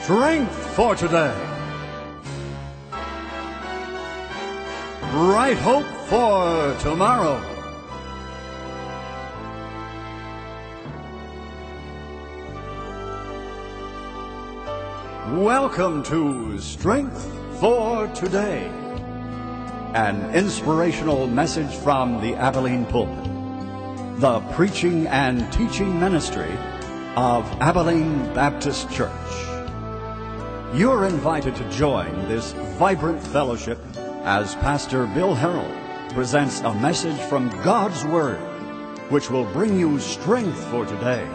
Strength for today. Bright hope for tomorrow. Welcome to Strength for Today, an inspirational message from the Abilene pulpit, the preaching and teaching ministry of Abilene Baptist Church. You're invited to join this vibrant fellowship as Pastor Bill Harrell presents a message from God's Word, which will bring you strength for today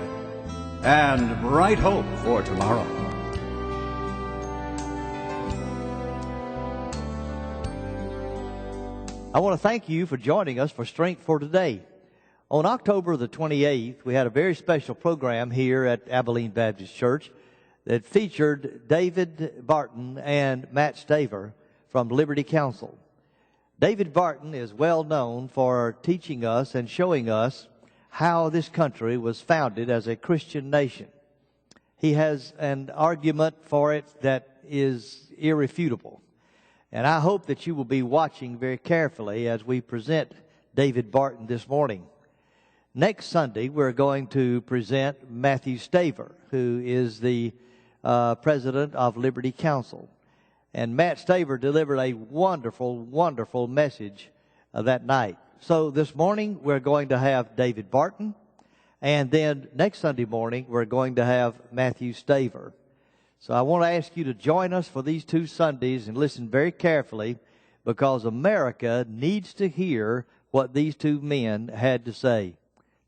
and bright hope for tomorrow. I want to thank you for joining us for Strength for Today. On October the 28th, we had a very special program here at Abilene Baptist Church that featured David Barton and Matt Staver from Liberty Council. David Barton is well known for teaching us and showing us how this country was founded as a Christian nation. He has an argument for it that is irrefutable. And I hope that you will be watching very carefully as we present David Barton this morning. Next Sunday, we're going to present Matthew Staver, who is the president of Liberty Council. And Matt Staver delivered a wonderful, wonderful message that night. So this morning, we're going to have David Barton. And then next Sunday morning, we're going to have Matthew Staver. So I want to ask you to join us for these 2 Sundays and listen very carefully, because America needs to hear what these 2 men had to say.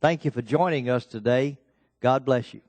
Thank you for joining us today. God bless you.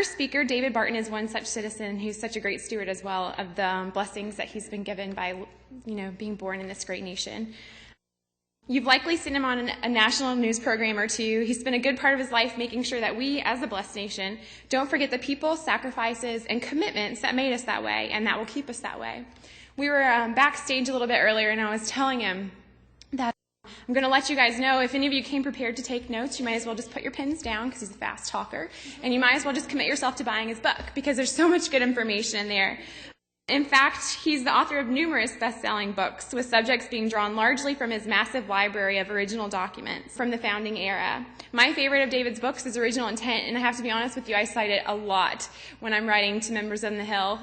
first speaker, David Barton, is one such citizen who's such a great steward as well of the blessings that he's been given by, being born in this great nation. You've likely seen him on a national news program or two. He spent a good part of his life making sure that we, as a blessed nation, don't forget the people, sacrifices, and commitments that made us that way and that will keep us that way. We were backstage a little bit earlier, and I was telling him that I'm going to let you guys know, if any of you came prepared to take notes, you might as well just put your pens down because he's a fast talker, and you might as well just commit yourself to buying his book because there's so much good information in there. In fact, he's the author of numerous best-selling books, with subjects being drawn largely from his massive library of original documents from the founding era. My favorite of David's books is Original Intent, and I have to be honest with you, I cite it a lot when I'm writing to members on the Hill.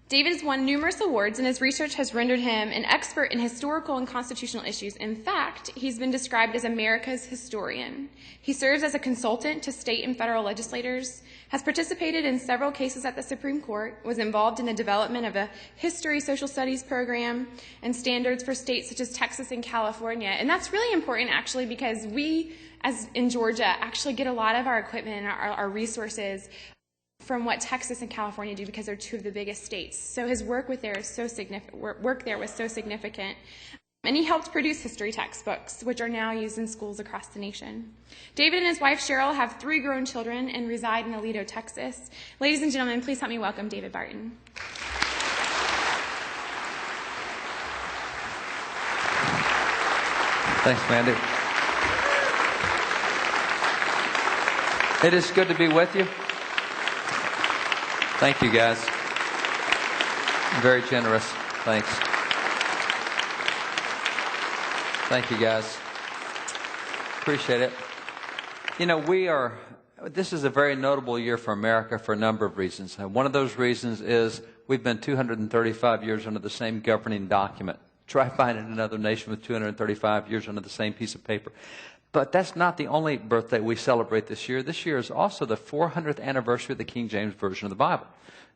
David has won numerous awards, and his research has rendered him an expert in historical and constitutional issues. In fact, he's been described as America's historian. He serves as a consultant to state and federal legislators, has participated in several cases at the Supreme Court, was involved in the development of a history social studies program and standards for states such as Texas and California. And that's really important, actually, because we, as in Georgia, actually get a lot of our equipment and our resources from what Texas and California do because they're two of the biggest states. So his work there was so significant. And he helped produce history textbooks, which are now used in schools across the nation. David and his wife, Cheryl, have 3 grown children and reside in Aledo, Texas. Ladies and gentlemen, please help me welcome David Barton. Thanks, Mandy. It is good to be with you. Thank you, guys. Very generous. Thanks. Thank you, guys. Appreciate it. This is a very notable year for America for a number of reasons. One of those reasons is we've been 235 years under the same governing document. Try finding another nation with 235 years under the same piece of paper. But that's not the only birthday we celebrate this year. This year is also the 400th anniversary of the King James Version of the Bible.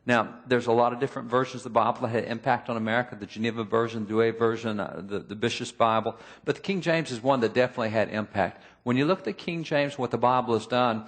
Now, there's a lot of different versions of the Bible that had impact on America, the Geneva Version, Douay Version, the Bishop's Bible. But the King James is one that definitely had impact. When you look at the King James, what the Bible has done,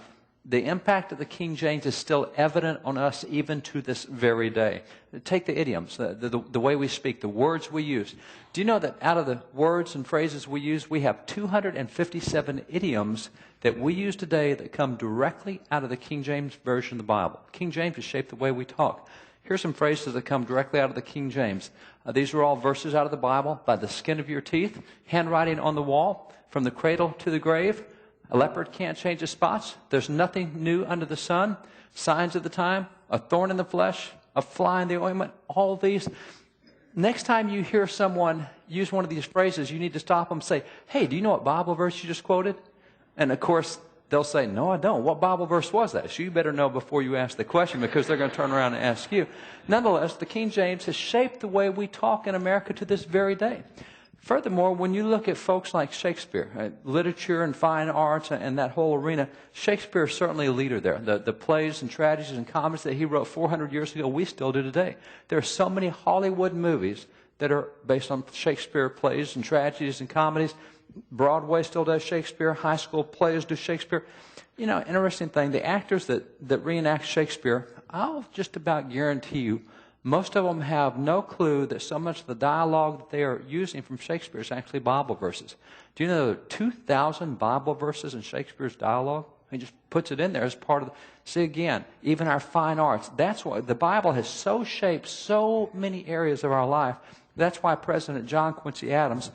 the impact of the King James is still evident on us even to this very day. Take the idioms, the way we speak, the words we use. Do you know that out of the words and phrases we use, we have 257 idioms that we use today that come directly out of the King James Version of the Bible? King James has shaped the way we talk. Here's some phrases that come directly out of the King James. These are all verses out of the Bible. By the skin of your teeth, handwriting on the wall, from the cradle to the grave. A leopard can't change his spots. There's nothing new under the sun. Signs of the time. A thorn in the flesh. A fly in the ointment. All these. Next time you hear someone use one of these phrases, you need to stop them and say, hey, do you know what Bible verse you just quoted? And of course, they'll say, no, I don't. What Bible verse was that? So you better know before you ask the question because they're going to turn around and ask you. Nonetheless, the King James has shaped the way we talk in America to this very day. Furthermore, when you look at folks like Shakespeare, literature and fine arts and that whole arena, Shakespeare is certainly a leader there. The plays and tragedies and comedies that he wrote 400 years ago, we still do today. There are so many Hollywood movies that are based on Shakespeare plays and tragedies and comedies. Broadway still does Shakespeare. High school plays do Shakespeare. Interesting thing, the actors that reenact Shakespeare, I'll just about guarantee you, most of them have no clue that so much of the dialogue that they are using from Shakespeare is actually Bible verses. Do you know there are 2,000 Bible verses in Shakespeare's dialogue? He just puts it in there as part of see again, even our fine arts. That's why the Bible has so shaped so many areas of our life. That's why President John Quincy Adams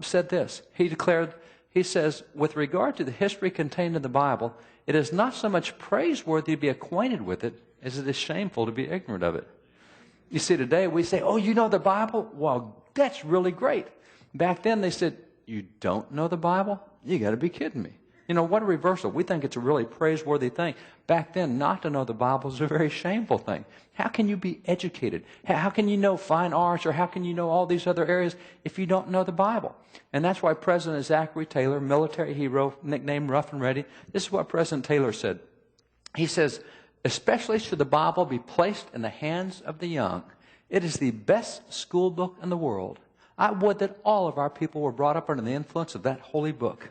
said this. He says, with regard to the history contained in the Bible, it is not so much praiseworthy to be acquainted with it as it is shameful to be ignorant of it. You see, today we say, oh, you know the Bible? Well, that's really great. Back then they said, you don't know the Bible? You got to be kidding me. What a reversal. We think it's a really praiseworthy thing. Back then, not to know the Bible is a very shameful thing. How can you be educated? How can you know fine arts or how can you know all these other areas if you don't know the Bible? And that's why President Zachary Taylor, military hero, nicknamed Rough and Ready, this is what President Taylor said. He says, especially should the Bible be placed in the hands of the young. It is the best school book in the world. I would that all of our people were brought up under the influence of that holy book.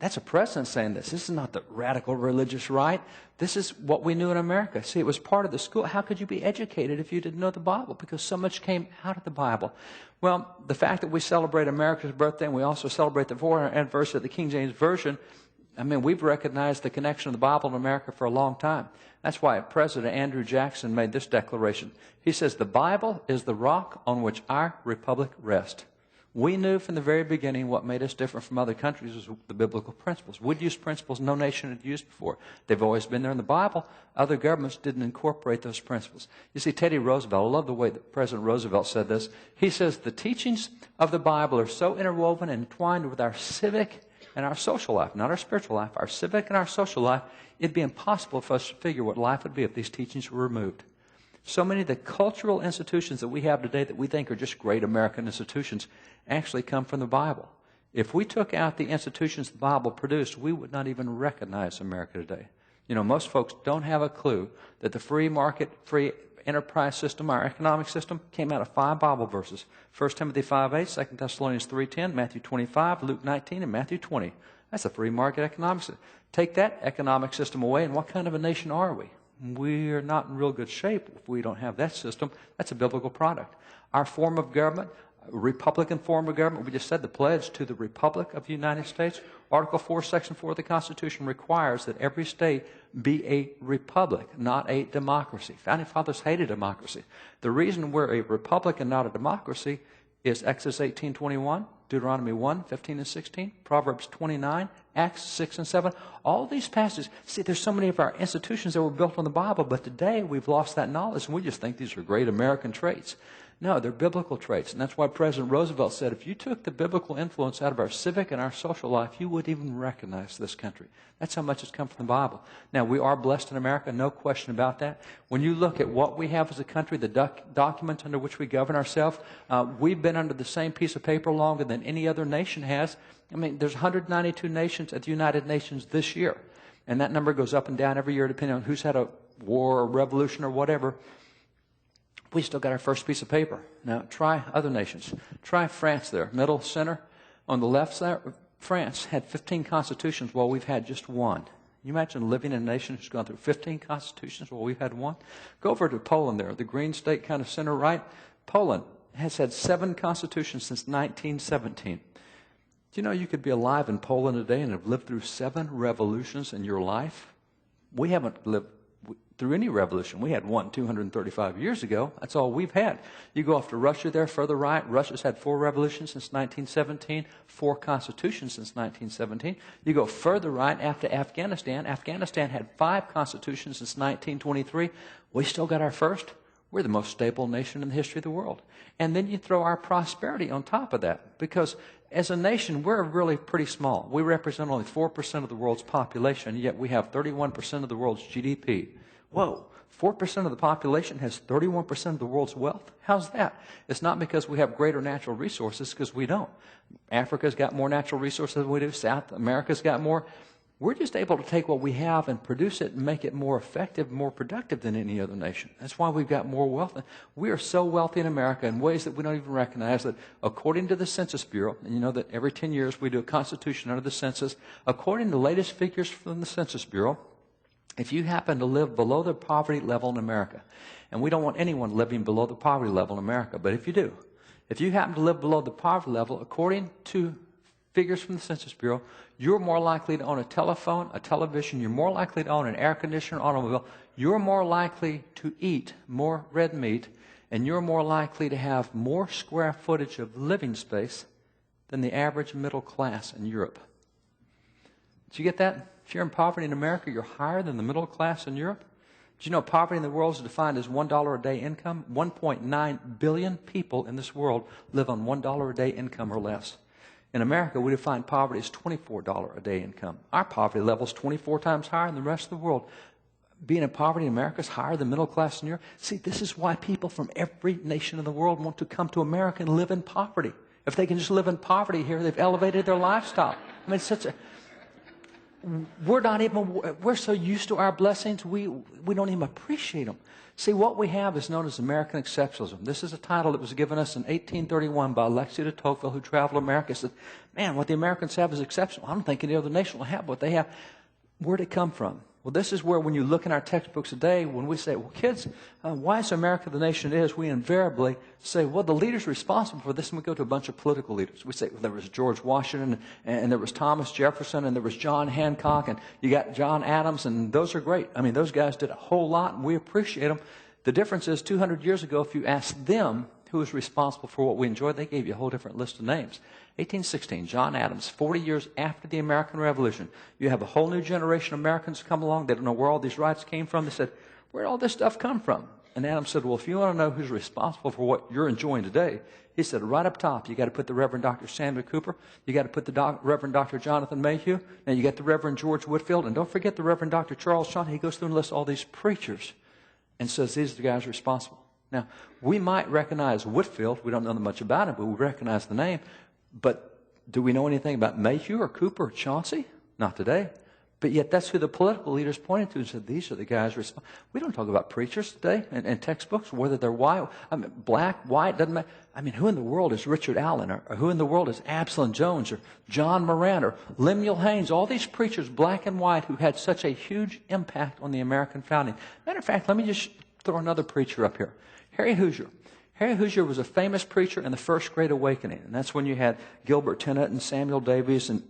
That's a president saying this. This is not the radical religious right. This is what we knew in America. See, it was part of the school. How could you be educated if you didn't know the Bible? Because so much came out of the Bible. Well, the fact that we celebrate America's birthday and we also celebrate the 400th anniversary of the King James Version, I mean, we've recognized the connection of the Bible in America for a long time. That's why President Andrew Jackson made this declaration. He says, "The Bible is the rock on which our republic rests." We knew from the very beginning what made us different from other countries was the biblical principles. We'd used principles no nation had used before. They've always been there in the Bible. Other governments didn't incorporate those principles. You see, Teddy Roosevelt, I love the way that President Roosevelt said this. He says, "The teachings of the Bible are so interwoven and entwined with our civic and our social life, not our spiritual life, our civic and our social life, it'd be impossible for us to figure what life would be if these teachings were removed." So many of the cultural institutions that we have today that we think are just great American institutions actually come from the Bible. If we took out the institutions the Bible produced, we would not even recognize America today. You know, most folks don't have a clue that the free market, free enterprise system, our economic system, came out of 5 Bible verses. 1 Timothy 5:8, 2 Thessalonians 3:10, Matthew 25, Luke 19, and Matthew 20. That's a free market economic system. Take that economic system away, and what kind of a nation are we? We're not in real good shape if we don't have that system. That's a biblical product. Our form of government, Republican form of government, we just said the pledge to the Republic of the United States. Article 4, Section 4 of the Constitution requires that every state be a republic, not a democracy. Founding Fathers hated democracy. The reason we're a republic and not a democracy is Exodus 18:21, Deuteronomy 1:15 and 16, Proverbs 29, Acts 6 and 7. All these passages, see, there's so many of our institutions that were built on the Bible, but today we've lost that knowledge and we just think these are great American traits. No, they're biblical traits. And that's why President Roosevelt said, if you took the biblical influence out of our civic and our social life, you wouldn't even recognize this country. That's how much has come from the Bible. Now, we are blessed in America, no question about that. When you look at what we have as a country, the documents under which we govern ourselves, we've been under the same piece of paper longer than any other nation has. I mean, there's 192 nations at the United Nations this year. And that number goes up and down every year depending on who's had a war or revolution or whatever. We still got our first piece of paper. Now, try other nations. Try France there, middle, center. On the left side, France had 15 constitutions while we've had just one. Can you imagine living in a nation who's gone through 15 constitutions while we've had one? Go over to Poland there, the green state kind of center right. Poland has had 7 constitutions since 1917. Do you know you could be alive in Poland today and have lived through 7 revolutions in your life? We haven't lived through any revolution. We had one 235 years ago. That's all we've had. You go off to Russia there, further right. Russia's had 4 revolutions since 1917, 4 constitutions since 1917. You go further right after Afghanistan. Afghanistan had 5 constitutions since 1923. We still got our first. We're the most stable nation in the history of the world. And then you throw our prosperity on top of that. Because as a nation, we're really pretty small. We represent only 4% of the world's population, yet we have 31% of the world's GDP. Whoa, 4% of the population has 31% of the world's wealth? How's that? It's not because we have greater natural resources, because we don't. Africa's got more natural resources than we do. South America's got more. We're just able to take what we have and produce it and make it more effective, more productive than any other nation. That's why we've got more wealth. We are so wealthy in America in ways that we don't even recognize that according to the Census Bureau, and you know that every 10 years we do a constitution under the census, according to the latest figures from the Census Bureau, if you happen to live below the poverty level in America, and we don't want anyone living below the poverty level in America, but if you do, if you happen to live below the poverty level, according to figures from the Census Bureau, you're more likely to own a telephone, a television, you're more likely to own an air conditioner, automobile, you're more likely to eat more red meat, and you're more likely to have more square footage of living space than the average middle class in Europe. Did you get that? If you're in poverty in America, you're higher than the middle class in Europe. Do you know poverty in the world is defined as $1 a day income? 1.9 billion people in this world live on $1 a day income or less. In America, we define poverty as $24 a day income. Our poverty level is 24 times higher than the rest of the world. Being in poverty in America is higher than middle class in Europe. See, this is why people from every nation in the world want to come to America and live in poverty. If they can just live in poverty here, they've elevated their lifestyle. I mean, it's such a... we're so used to our blessings, we don't even appreciate them. See, what we have is known as American exceptionalism. This is a title that was given us in 1831 by Alexis de Tocqueville, who traveled America. He said, man, what the Americans have is exceptional. I don't think any other nation will have what they have. Where'd it come from? Well, this is where when you look in our textbooks today, when we say, well, kids, why is America the nation it is? We invariably say, well, the leader's responsible for this, and we go to a bunch of political leaders. We say, well, there was George Washington, and there was Thomas Jefferson, and there was John Hancock, and you got John Adams, and those are great. I mean, those guys did a whole lot, and we appreciate them. The difference is 200 years ago, if you asked them who was responsible for what we enjoyed, they gave you a whole different list of names. 1816, John Adams, 40 years after the American Revolution. You have a whole new generation of Americans come along. They don't know where all these rights came from. They said, where'd all this stuff come from? And Adams said, well, if you want to know who's responsible for what you're enjoying today, he said, right up top, you got to put the Reverend Dr. Samuel Cooper. You got to put the Reverend Dr. Jonathan Mayhew. Now you got the Reverend George Whitefield. And don't forget the Reverend Dr. Charles Johnson. He goes through and lists all these preachers and says these are the guys responsible. Now, we might recognize Whitefield. We don't know much about him, but we recognize the name. But do we know anything about Mayhew or Cooper or Chauncey? Not today. But yet that's who the political leaders pointed to and said, these are the guys responsible. We don't talk about preachers today in textbooks, whether they're white, black, white, doesn't matter. I mean, who in the world is Richard Allen? Or who in the world is Absalom Jones or John Moran or Lemuel Haynes? All these preachers, black and white, who had such a huge impact on the American founding. Matter of fact, let me just throw another preacher up here. Harry Hoosier. Harry Hoosier was a famous preacher in the First Great Awakening, and that's when you had Gilbert Tennant and Samuel Davies, and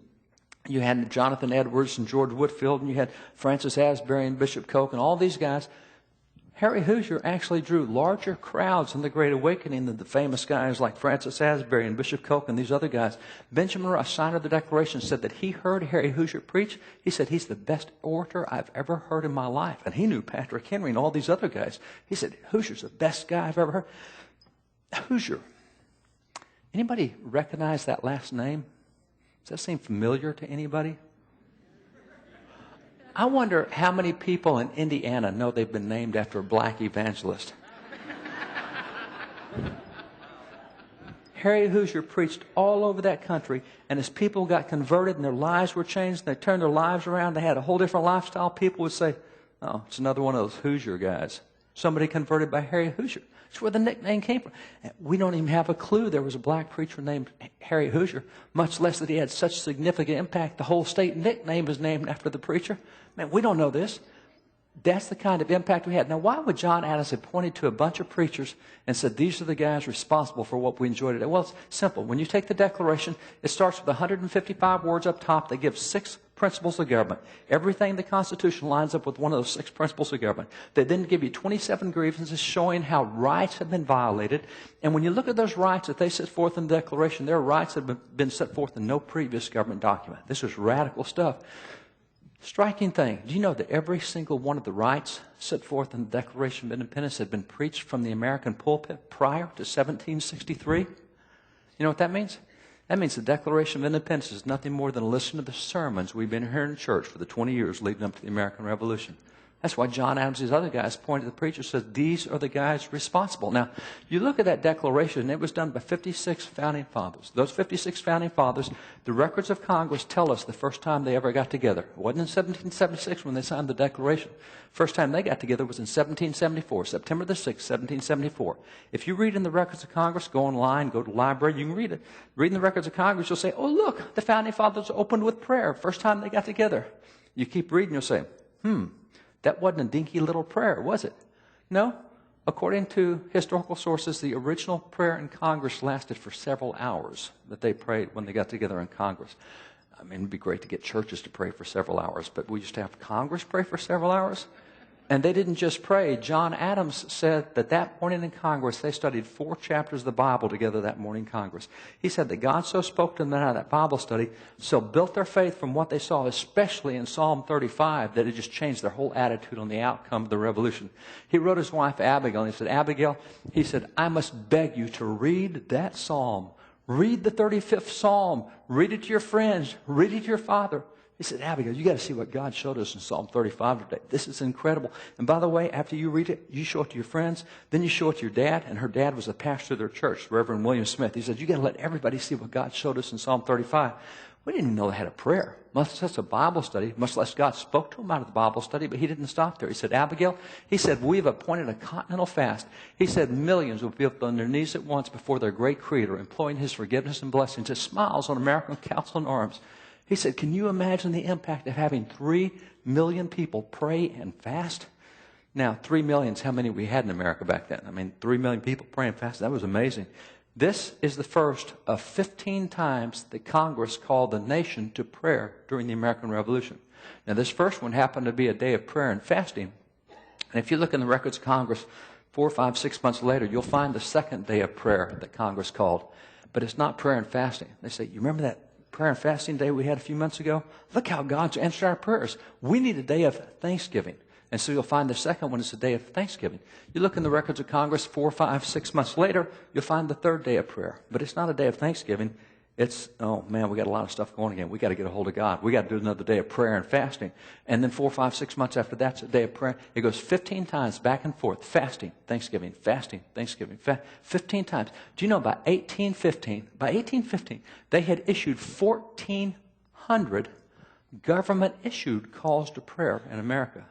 you had Jonathan Edwards and George Whitefield, and you had Francis Asbury and Bishop Coke, and all these guys. Harry Hoosier actually drew larger crowds in the Great Awakening than the famous guys like Francis Asbury and Bishop Coke and these other guys. Benjamin Rush, signer of the Declaration, said that he heard Harry Hoosier preach. He said, he's the best orator I've ever heard in my life. And he knew Patrick Henry and all these other guys. He said, Hoosier's the best guy I've ever heard. Hoosier. Anybody recognize that last name? Does that seem familiar to anybody? I wonder how many people in Indiana know they've been named after a black evangelist. Harry Hoosier preached all over that country, and as people got converted and their lives were changed, and they turned their lives around, they had a whole different lifestyle, people would say, oh, it's another one of those Hoosier guys. Somebody converted by Harry Hoosier. That's where the nickname came from. We don't even have a clue there was a black preacher named Harry Hoosier, much less that he had such significant impact. The whole state nickname is named after the preacher. Man, we don't know this. That's the kind of impact we had. Now, why would John Adams have pointed to a bunch of preachers and said, these are the guys responsible for what we enjoy today? Well, it's simple. When you take the Declaration, it starts with 155 words up top. They give 6 principles of government. Everything in the Constitution lines up with one of those 6 principles of government. They then give you 27 grievances showing how rights have been violated. And when you look at those rights that they set forth in the Declaration, there are rights that have been set forth in no previous government document. This was radical stuff. Striking thing. Do you know that every single one of the rights set forth in the Declaration of Independence had been preached from the American pulpit prior to 1763? You know what that means? That means the Declaration of Independence is nothing more than a listen to the sermons we've been hearing in church for the 20 years leading up to the American Revolution. That's why John Adams and these other guys pointed to the preacher and said, these are the guys responsible. Now, you look at that declaration, and it was done by 56 founding fathers. Those 56 founding fathers, the records of Congress tell us the first time they ever got together. It wasn't in 1776 when they signed the Declaration. First time they got together was in 1774, September the 6th, 1774. If you read in the records of Congress, go online, go to the library, you can read it. Reading the records of Congress, you'll say, oh, look, the founding fathers opened with prayer. First time they got together. You keep reading, you'll say, that wasn't a dinky little prayer, was it? No. According to historical sources, the original prayer in Congress lasted for several hours that they prayed when they got together in Congress. I mean, it'd be great to get churches to pray for several hours, but we used to have Congress pray for several hours. And they didn't just pray. John Adams said that morning in Congress, they studied 4 chapters of the Bible together that morning in Congress. He said that God so spoke to them out of that Bible study, so built their faith from what they saw, especially in Psalm 35, that it just changed their whole attitude on the outcome of the revolution. He wrote his wife Abigail, and he said, Abigail, he said, I must beg you to read that psalm. Read the 35th Psalm. Read it to your friends. Read it to your father. He said, Abigail, you got to see what God showed us in Psalm 35 today. This is incredible. And by the way, after you read it, you show it to your friends. Then you show it to your dad. And her dad was a pastor of their church, Reverend William Smith. He said, you got to let everybody see what God showed us in Psalm 35. We didn't even know they had a prayer, much less a Bible study, much less God spoke to him out of the Bible study, but he didn't stop there. He said, Abigail, he said, we've appointed a continental fast. He said, millions will be up on their knees at once before their great Creator, imploring his forgiveness and blessings. His smiles on American council and arms. He said, can you imagine the impact of having 3 million people pray and fast? Now, 3 million is how many we had in America back then. I mean, 3 million people praying and fasting. That was amazing. This is the first of 15 times that Congress called the nation to prayer during the American Revolution. Now, this first one happened to be a day of prayer and fasting. And if you look in the records of Congress, 4, 5, 6 months later, you'll find the second day of prayer that Congress called. But it's not prayer and fasting. They say, you remember that prayer and fasting day we had a few months ago? Look how God's answered our prayers. We need a day of thanksgiving. And so you'll find the second one is the day of Thanksgiving. You look in the records of Congress 4, 5, 6 months later, you'll find the third day of prayer. But it's not a day of Thanksgiving. It's, oh man, we got a lot of stuff going again. We got to get a hold of God. We got to do another day of prayer and fasting. And then 4, 5, 6 months after that's a day of prayer. It goes 15 times back and forth. Fasting, Thanksgiving, 15 times. Do you know by 1815, they had issued 1,400 government-issued calls to prayer in America.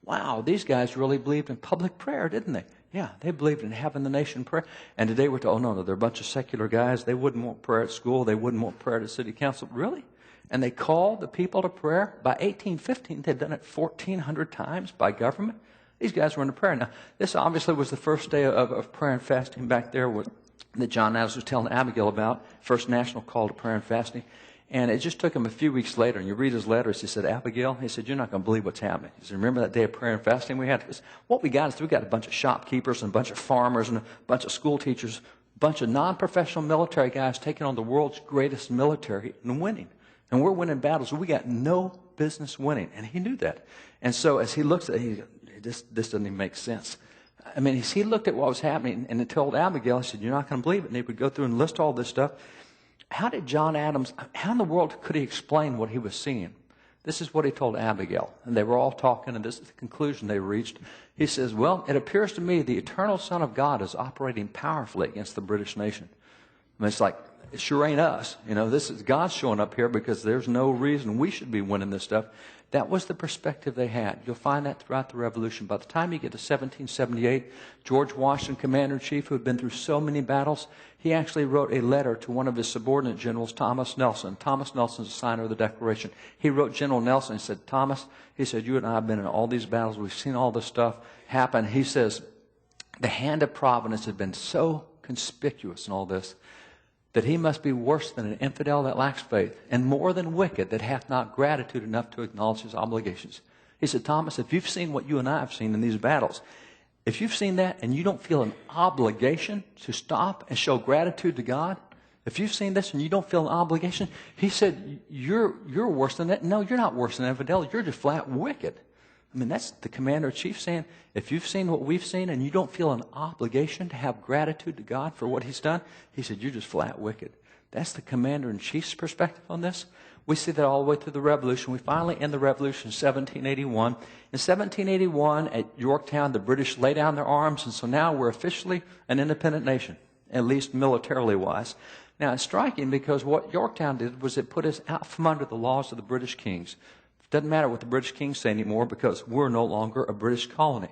Wow, these guys really believed in public prayer, didn't they? Yeah, they believed in having the nation pray. And today we're told, oh, no, they're a bunch of secular guys. They wouldn't want prayer at school. They wouldn't want prayer at city council. Really? And they called the people to prayer. By 1815, they'd done it 1,400 times by government. These guys were into prayer. Now, this obviously was the first day of prayer and fasting back there that John Adams was telling Abigail about, first national call to prayer and fasting. And it just took him a few weeks later, and you read his letters, he said, Abigail, he said, you're not going to believe what's happening. He said, remember that day of prayer and fasting we had? Because what we got is we got a bunch of shopkeepers and a bunch of farmers and a bunch of school teachers, a bunch of non-professional military guys taking on the world's greatest military and winning. And we're winning battles we got no business winning. And he knew that. And so as he looks at it, this doesn't even make sense. I mean, as he looked at what was happening and he told Abigail, he said, you're not going to believe it. And he would go through and list all this stuff. How did John Adams, how in the world could he explain what he was seeing? This is what he told Abigail. And they were all talking, and this is the conclusion they reached. He says, well, it appears to me the eternal Son of God is operating powerfully against the British nation. I mean, it's like, it sure ain't us. You know, this is God showing up here because there's no reason we should be winning this stuff. That was the perspective they had. You'll find that throughout the Revolution. By the time you get to 1778, George Washington, Commander-in-Chief, who had been through so many battles, he actually wrote a letter to one of his subordinate generals, Thomas Nelson. Thomas Nelson's the signer of the Declaration. He wrote General Nelson and said, Thomas, he said, you and I have been in all these battles. We've seen all this stuff happen. He says, the hand of providence has been so conspicuous in all this that he must be worse than an infidel that lacks faith, and more than wicked that hath not gratitude enough to acknowledge his obligations. He said, Thomas, if you've seen what you and I have seen in these battles, if you've seen that and you don't feel an obligation to stop and show gratitude to God, if you've seen this and you don't feel an obligation, he said, you're worse than that. No, you're not worse than infidel. You're just flat wicked. I mean, that's the commander-in-chief saying, if you've seen what we've seen and you don't feel an obligation to have gratitude to God for what he's done, he said, you're just flat wicked. That's the commander-in-chief's perspective on this. We see that all the way through the Revolution. We finally end the Revolution in 1781. In 1781, at Yorktown, the British lay down their arms, and so now we're officially an independent nation, at least militarily wise. Now, it's striking because what Yorktown did was it put us out from under the laws of the British kings. Doesn't matter what the British kings say anymore because we're no longer a British colony.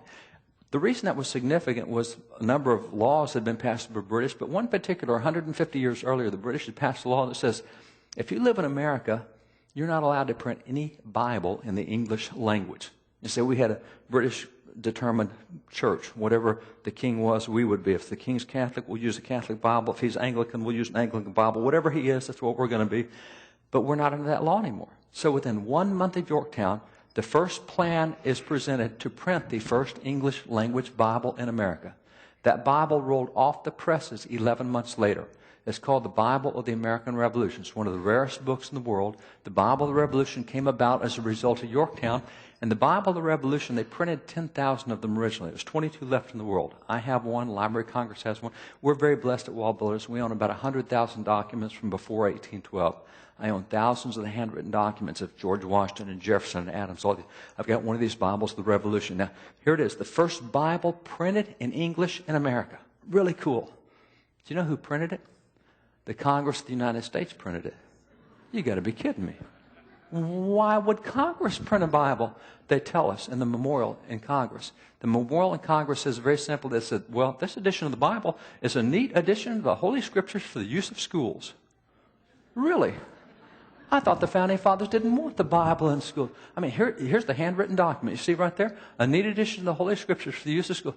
The reason that was significant was a number of laws had been passed by the British, but one particular, 150 years earlier, the British had passed a law that says, if you live in America, you're not allowed to print any Bible in the English language. You say we had a British determined church. Whatever the king was, we would be. If the king's Catholic, we'll use a Catholic Bible. If he's Anglican, we'll use an Anglican Bible. Whatever he is, that's what we're going to be. But we're not under that law anymore. So within 1 month of Yorktown, the first plan is presented to print the first English language Bible in America. That Bible rolled off the presses 11 months later. It's called the Bible of the American Revolution. It's one of the rarest books in the world. The Bible of the Revolution came about as a result of Yorktown. And the Bible of the Revolution, they printed 10,000 of them originally. There's 22 left in the world. I have one. Library of Congress has one. We're very blessed at Wall Builders. We own about 100,000 documents from before 1812. I own thousands of the handwritten documents of George Washington and Jefferson and Adams. I've got one of these Bibles, the Revolution. Now, here it is, the first Bible printed in English in America. Really cool. Do you know who printed it? The Congress of the United States printed it. You got to be kidding me. Why would Congress print a Bible? They tell us in the memorial in Congress. The memorial in Congress says very simply, they said, well, this edition of the Bible is a neat addition to the Holy Scriptures for the use of schools. Really? I thought the Founding Fathers didn't want the Bible in school. I mean, here's the handwritten document. You see right there? A neat addition to the Holy Scriptures for the use of school.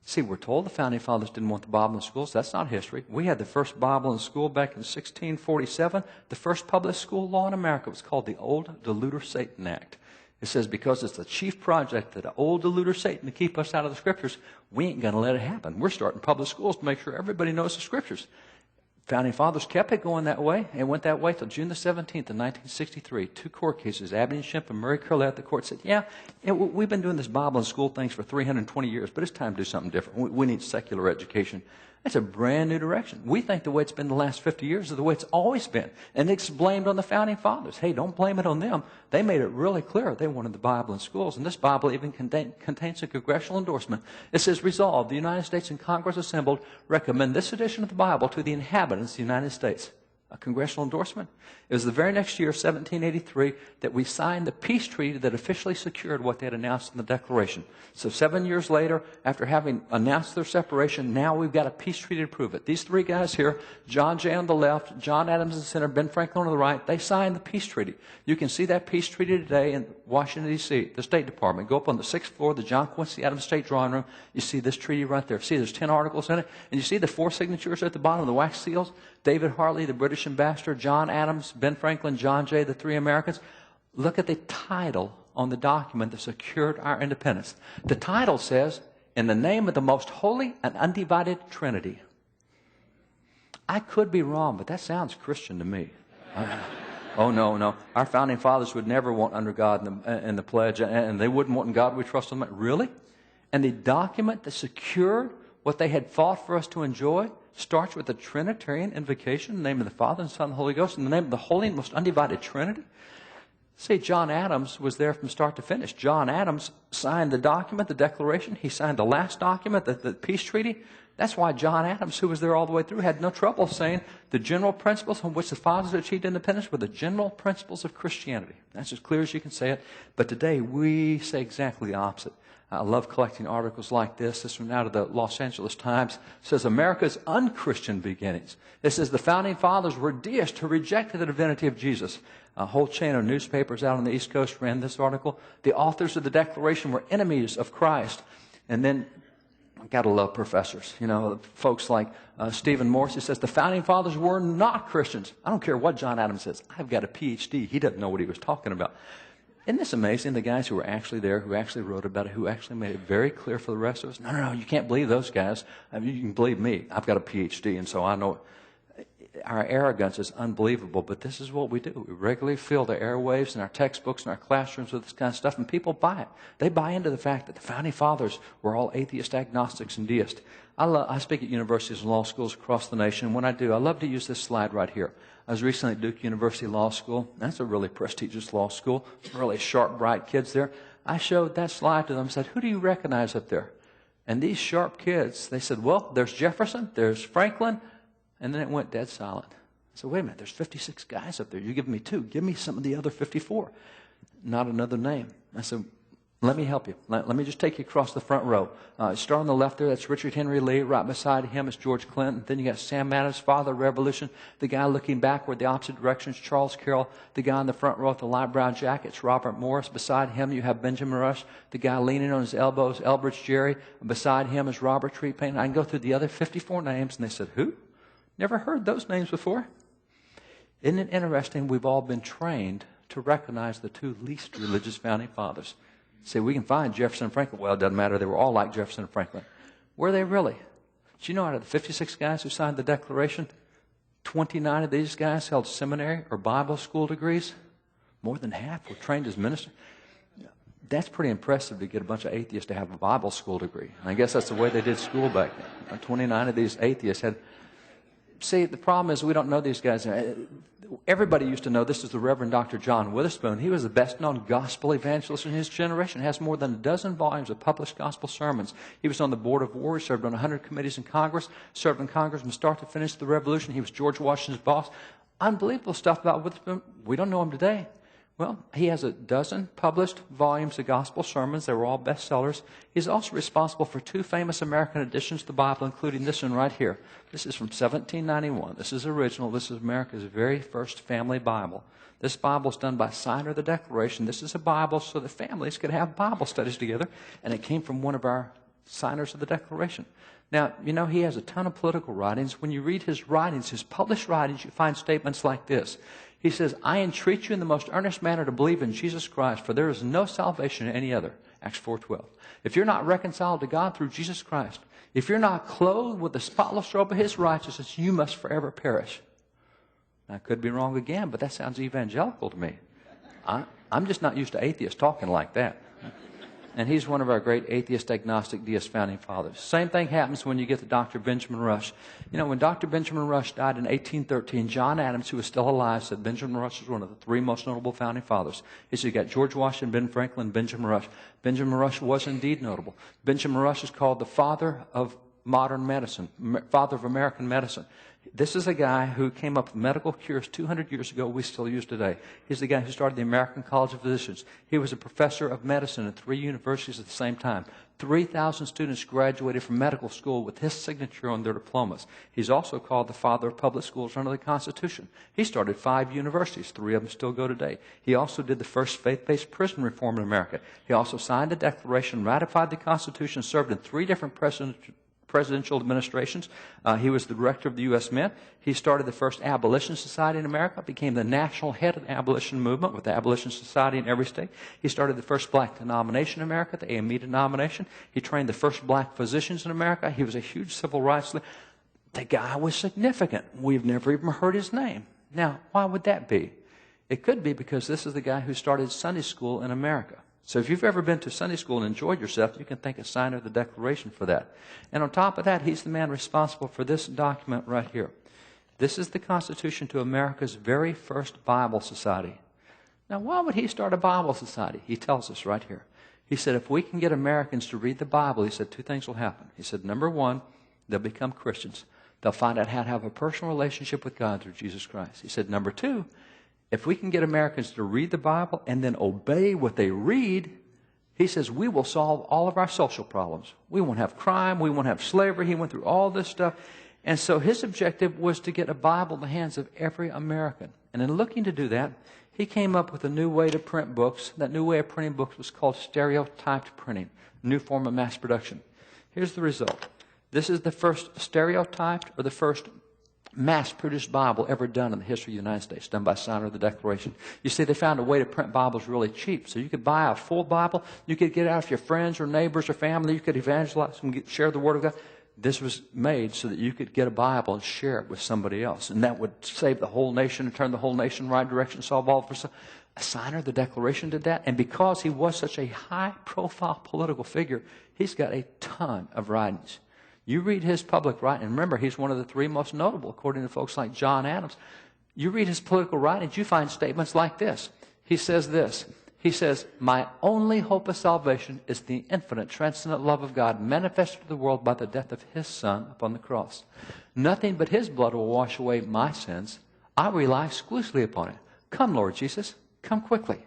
See, we're told the Founding Fathers didn't want the Bible in schools. That's not history. We had the first Bible in school back in 1647. The first public school law in America was called the Old Deluder Satan Act. It says because it's the chief project of the old deluder Satan to keep us out of the Scriptures, we ain't going to let it happen. We're starting public schools to make sure everybody knows the Scriptures. Founding Fathers kept it going that way, and went that way till June the 17th of 1963. 2 court cases, Abney Shemp and Murray Curlett. The court said, yeah, we've been doing this Bible and school things for 320 years, but it's time to do something different. We need secular education. That's a brand new direction. We think the way it's been the last 50 years is the way it's always been. And it's blamed on the Founding Fathers. Hey, don't blame it on them. They made it really clear they wanted the Bible in schools. And this Bible even contains a congressional endorsement. It says, resolved, the United States and Congress assembled recommend this edition of the Bible to the inhabitants of the United States. A congressional endorsement. It was the very next year, 1783, that we signed the peace treaty that officially secured what they had announced in the Declaration. So 7 years later, after having announced their separation, now we've got a peace treaty to prove it. These three guys here, John Jay on the left, John Adams in the center, Ben Franklin on the right, they signed the peace treaty. You can see that peace treaty today in Washington, D.C., the State Department. Go up on the 6th floor of the John Quincy Adams State Drawing Room. You see this treaty right there. See, there's 10 articles in it. And you see the 4 signatures at the bottom, the wax seals? David Hartley, the British ambassador, John Adams, Ben Franklin, John Jay, the 3 Americans. Look at the title on the document that secured our independence. The title says, in the name of the most holy and undivided Trinity. I could be wrong, but that sounds Christian to me. Oh, no. Our Founding Fathers would never want under God in the pledge, and they wouldn't want in God we trust them. Really? And the document that secured what they had fought for us to enjoy starts with the Trinitarian invocation in the name of the Father and Son and the Holy Ghost, in the name of the Holy and Most Undivided Trinity. See, John Adams was there from start to finish. John Adams signed the document, the Declaration. He signed the last document, the peace treaty. That's why John Adams, who was there all the way through, had no trouble saying the general principles on which the fathers achieved independence were the general principles of Christianity. That's as clear as you can say it. But today, we say exactly the opposite. I love collecting articles like this. This one out of the Los Angeles Times. It says, America's unchristian beginnings. It says the Founding Fathers were deists who rejected the divinity of Jesus. A whole chain of newspapers out on the East Coast ran this article. The authors of the Declaration were enemies of Christ. And then, I've got to love professors. You know, folks like Stephen Morse, who says the Founding Fathers were not Christians. I don't care what John Adams says. I've got a PhD. He doesn't know what he was talking about. Isn't this amazing? The guys who were actually there, who actually wrote about it, who actually made it very clear for the rest of us. No, you can't believe those guys. I mean, you can believe me. I've got a PhD, and so I know our arrogance is unbelievable, but this is what we do. We regularly fill the airwaves in our textbooks and our classrooms with this kind of stuff, and people buy it. They buy into the fact that the Founding Fathers were all atheist, agnostics, and deists. I speak at universities and law schools across the nation. When I do, I love to use this slide right here. I was recently at Duke University Law School. That's a really prestigious law school. Some really sharp, bright kids there. I showed that slide to them and said, who do you recognize up there? And these sharp kids, they said, well, there's Jefferson, there's Franklin, and then it went dead silent. I said, wait a minute, there's 56 guys up there. You're giving me 2. Give me some of the other 54. Not another name. I said, let me help you. Let me just take you across the front row. Start on the left there, that's Richard Henry Lee. Right beside him is George Clinton. Then you got Sam Adams, father of revolution. The guy looking backward the opposite direction is Charles Carroll. The guy in the front row with the light brown jacket is Robert Morris. Beside him you have Benjamin Rush. The guy leaning on his elbows, Elbridge Gerry. Beside him is Robert Trepanning. I can go through the other 54 names, and they said, who? Never heard those names before. Isn't it interesting? We've all been trained to recognize the 2 least religious Founding Fathers. See, we can find Jefferson and Franklin. Well, it doesn't matter. They were all like Jefferson and Franklin. Were they really? Do you know out of the 56 guys who signed the Declaration, 29 of these guys held seminary or Bible school degrees? More than half were trained as ministers. That's pretty impressive to get a bunch of atheists to have a Bible school degree. And I guess that's the way they did school back then. 29 of these atheists had... See, the problem is we don't know these guys. Everybody used to know this is the Reverend Dr. John Witherspoon. He was the best-known gospel evangelist in his generation. Has more than a dozen volumes of published gospel sermons. He was on the Board of War. He served on 100 committees in Congress. Served in Congress from start to finish of the Revolution. He was George Washington's boss. unbelievable stuff about Witherspoon. We don't know him today. Well, he has a dozen published volumes of gospel sermons. They were all bestsellers. He's also responsible for 2 famous American editions of the Bible, including this one right here. This is from 1791. This is original. This is America's very first family Bible. This Bible is done by signer of the Declaration. This is a Bible so that families could have Bible studies together, and it came from one of our signers of the Declaration. Now, you know, he has a ton of political writings. When you read his writings, his published writings, you find statements like this. He says, I entreat you in the most earnest manner to believe in Jesus Christ, for there is no salvation in any other. Acts 4:12. If you're not reconciled to God through Jesus Christ, if you're not clothed with the spotless robe of his righteousness, you must forever perish. Now, I could be wrong again, but that sounds evangelical to me. I'm just not used to atheists talking like that. And he's one of our great atheist, agnostic, deist founding fathers. Same thing happens when you get to Dr. Benjamin Rush. You know, when Dr. Benjamin Rush died in 1813, John Adams, who was still alive, said Benjamin Rush was one of the 3 most notable founding fathers. He said you got George Washington, Ben Franklin, Benjamin Rush. Benjamin Rush was indeed notable. Benjamin Rush is called the father of modern medicine, father of American medicine. This is a guy who came up with medical cures 200 years ago we still use today. He's the guy who started the American College of Physicians. He was a professor of medicine at 3 universities at the same time. 3,000 students graduated from medical school with his signature on their diplomas. He's also called the father of public schools under the Constitution. He started 5 universities. 3 of them still go today. He also did the first faith-based prison reform in America. He also signed the Declaration, ratified the Constitution, served in 3 different presidential administrations. He was the director of the U.S. Mint. He started the first abolition society in America, became the national head of the abolition movement with the abolition society in every state. He started the first black denomination in America, the AME denomination. He trained the first black physicians in America. He was a huge civil rights leader. The guy was significant. We've never even heard his name. Now, why would that be? It could be because this is the guy who started Sunday school in America. So if you've ever been to Sunday school and enjoyed yourself, you can thank a signer of the Declaration for that. And on top of that, he's the man responsible for this document right here. This is the Constitution to America's very first Bible Society. Now, why would he start a Bible Society? He tells us right here. He said, if we can get Americans to read the Bible, he said, 2 things will happen. He said, number 1, they'll become Christians. They'll find out how to have a personal relationship with God through Jesus Christ. He said, number 2, if we can get Americans to read the Bible and then obey what they read, he says we will solve all of our social problems. We won't have crime. We won't have slavery. He went through all this stuff. And so his objective was to get a Bible in the hands of every American. And in looking to do that, he came up with a new way to print books. That new way of printing books was called stereotyped printing, a new form of mass production. Here's the result. This is the first stereotyped or the first mass-produced Bible ever done in the history of the United States, done by signer of the Declaration. You see, they found a way to print Bibles really cheap. So you could buy a full Bible. You could get it out to your friends or neighbors or family. You could evangelize them, share the Word of God. This was made so that you could get a Bible and share it with somebody else. And that would save the whole nation and turn the whole nation in the right direction, solve all for a signer of the Declaration did that. And because he was such a high-profile political figure, he's got a ton of writings. You read his public writing, and remember, he's one of the 3 most notable, according to folks like John Adams. You read his political writings, you find statements like this. He says this. He says, my only hope of salvation is the infinite, transcendent love of God manifested to the world by the death of his Son upon the cross. Nothing but his blood will wash away my sins. I rely exclusively upon it. Come, Lord Jesus, come quickly.